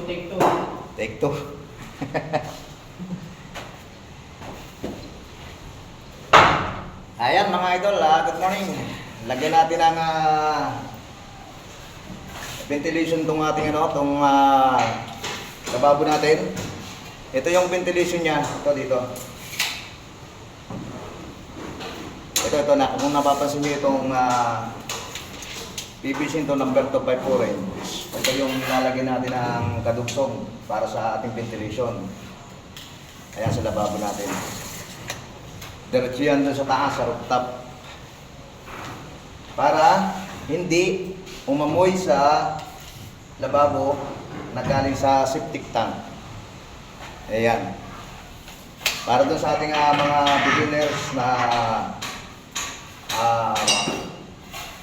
take two. Take two. Ayan mga idol, good morning. Lagyan natin ang ventilation tong ating tong lababo natin. Ito yung ventilation niya, ito dito. Ito na, kung napapansin niyo itong PVC ito number 254 inch. Ito yung nilalagyan natin ng kadugsong para sa ating ventilation. Ayan sa lababo natin. Diretso yan doon sa taas, sa rooftop. Para hindi umamoy sa lababo na galing sa septic tank. Ayan. Para doon sa ating mga beginners na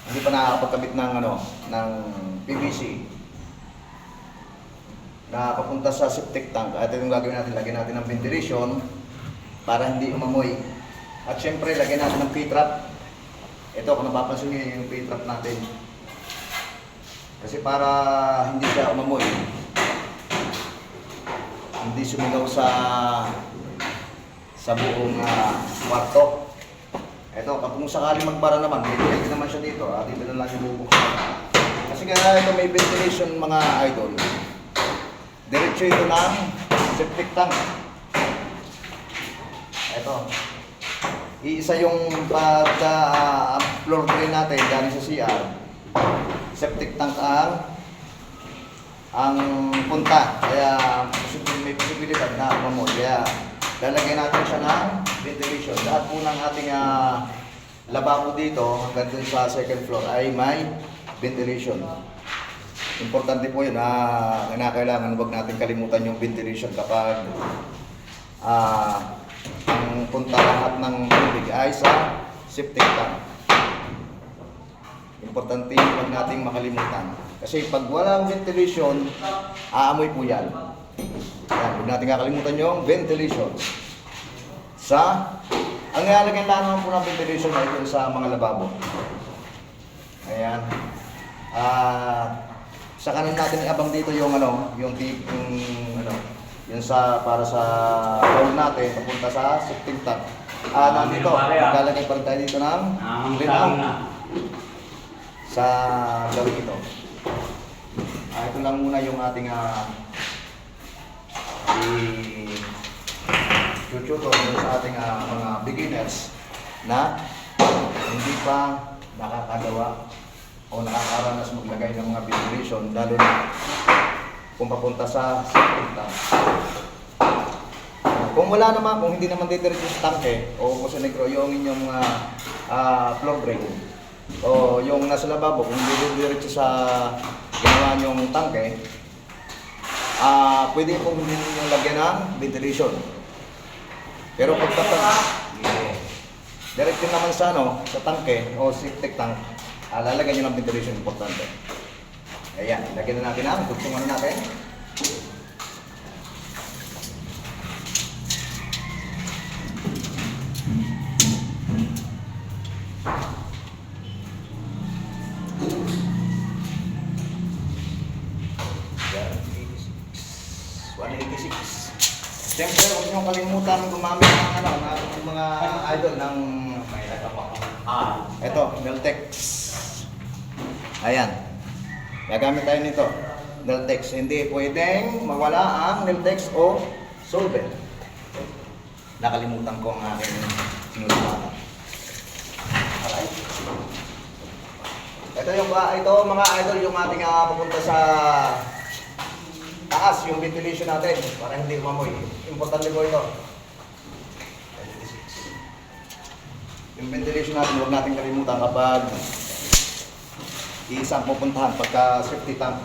hindi pa nakakapagkabit ng ng PVC na papunta sa septic tank. At ito yung gagawin natin, lagyan natin ng ventilation para hindi umamoy. At syempre, lagyan natin ng P-trap. Ito, kung napapansin niyo yung P-trap natin. Kasi para hindi siya umamoy, hindi sumigaw sa buong kwarto. Ito, kung sakaling magbara naman, may pwede naman siya dito. Dito na lang yung bubuksan. Kasi kaya ito may ventilation mga idol. Diretso ito ng septic tank. Ito. Iisa yung floor drain natin galing sa CR. Septic tank ang punta. Kaya may posibilidad na umamoy. Kaya lalagyan natin siya ng ventilation. Lahat po ng ating lababo dito hanggang dun sa second floor ay may ventilation. Importante po yun na kailangan huwag natin kalimutan yung ventilation kapag ang punta lahat ng tubig ay sa septic tank. Importante huwag nating makalimutan. Kasi pag walang ventilation, aamoy po yan. Huwag natin kakalimutan yung ventilation. Ang nilalagyan lang naman po ng ventilation ay ito sa mga lababo. Ayan. Sa kanan natin iabang dito yung yung para sa bowl natin papunta sa septic tank. Nandito, maglalagay pa rin tayo dito ng clean out sa gawin ito. Ito lang muna yung ating i-tutor sa ating mga beginners na hindi pa nakakagawa o nakakaranas maglagay ng mga ventilation, lalo na kung papunta sa septic tank. Kung wala naman, kung hindi naman didiretso sa tangke o kung sa negro yung inyong floor drain o yung nasa lababo, kung hindi diretso sa ginawa nyong tangke, pwede pong hindi nyo lagyan ng ventilation. Pero pag diretso naman sa sa tangke o septic tank, lalagyan nyo ng ventilation, importante. Ayan, lagyan na natin ang dugtungan natin. Yan, 186. Siyempre, huwag nyo kalimutan gumamit ng mga idol ng ito, Meltex. Ayan. Gagamit tayo nito, Neltex. Hindi pwedeng mawala ang Neltex o solvent. Nakalimutan ko ang aking sinusuwatan. Alright. Ito mga idol, yung ating papunta sa taas, yung ventilation natin para hindi umamoy. Importante po ito. Yung ventilation natin, huwag natin kalimutan kapag isang pupuntahan pagka safety tank.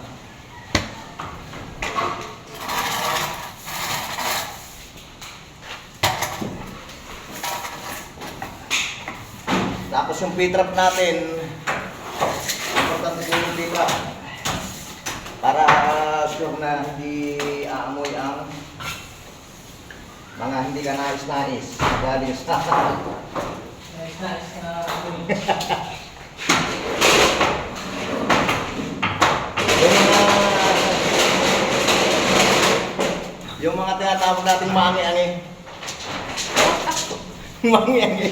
Tapos yung P-trap natin, importante po yung P-trap para sure na hindi aamoy ang mga hindi ka nais-nais galing sa Nais na amoy. Yung mga tinatawag nating mangi-angi. Mangi-angi.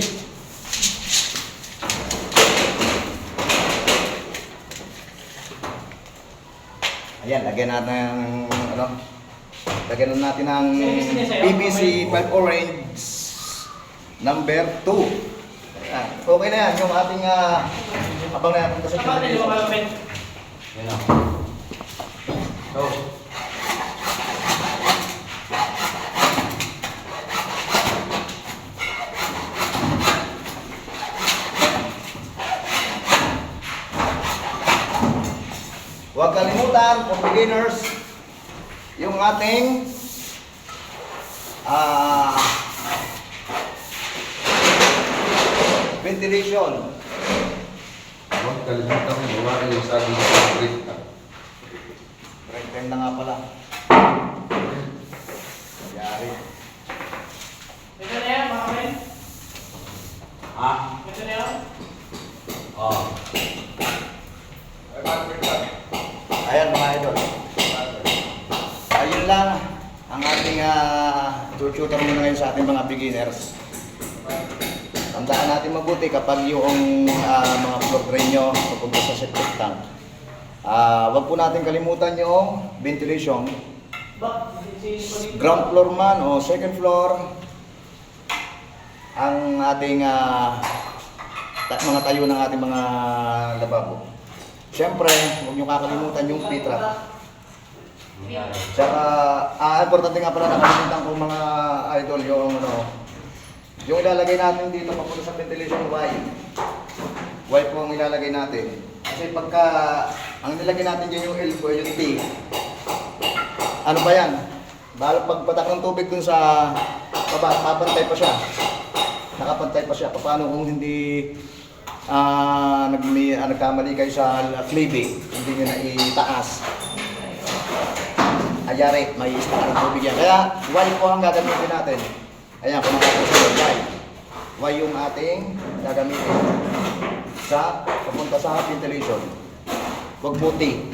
Ayan, lagyan natin ng ano? Lagyan na natin ng PVC pipe orange number 2. Ayan. Okay na yan, yung ating abang na natin kasi Saka natin yung mga men. Ayan o. So, huwag kalimutan, for beginners, yung ating ventilation. Huwag kalimutan mo, bawain yung sabi sa break na. Break time na nga pala. Nangyari. Ito na yan, mga men. Ha? Ito na yan. Oo. Ayan mga idol. Ayun lang ang ating tututor muna ngayon sa ating mga beginners. Tandaan natin mabuti kapag yung mga floor drain nyo papunta sa septic tank. Wag po natin kalimutan yung ventilation. Ground floor man o second floor ang ating mga tayo ng ating mga lababo. Siyempre, huwag nyo kakalimutan yung pitra. Tsaka, importante nga pala nakalimutan ko mga idol yung yung ilalagay natin dito papunta sa ventilation Y. Y po ang ilalagay natin. Kasi pagka ang nilagay natin dyan yung L po, yung T. Ano ba yan? Dahil pagpatak ng tubig dun sa baba, papantay pa siya. Nakapantay pa siya. Paano kung hindi nagkamali kayo sa cleaving, hindi nyo na itaas. Ayari, may istak ng tubig yan. Kaya, Y po ang gagamitin natin. Ayan, kung makakasunod, Y. Y yung ating gagamitin sa papunta sa ventilation. Huwag buti.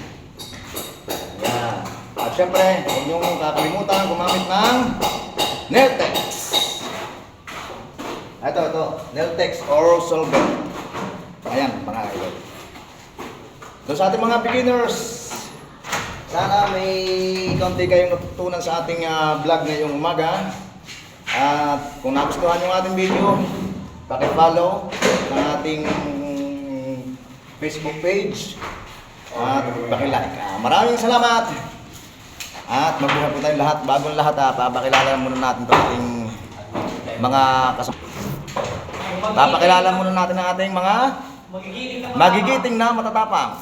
Ayan. At syempre, huwag nyo kakalimutan gumamit ng Nailtex. Ito, Nailtex or solvent. Ayan, mga idol. Doon sa ating mga beginners, sana may konti kayong natutunan sa ating vlog ngayong umaga. At kung nagustuhan yung ating video, paki-follow ng ating Facebook page at paki-like. Maraming salamat! At mabuhay po tayong lahat. Bagong lahat, papakilala muna natin ito ating mga kasama. Papakilala muna natin ang ating mga magigiting na matatapang.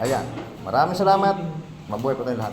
Ayan. Maraming salamat. Mabuhay po tayong lahat.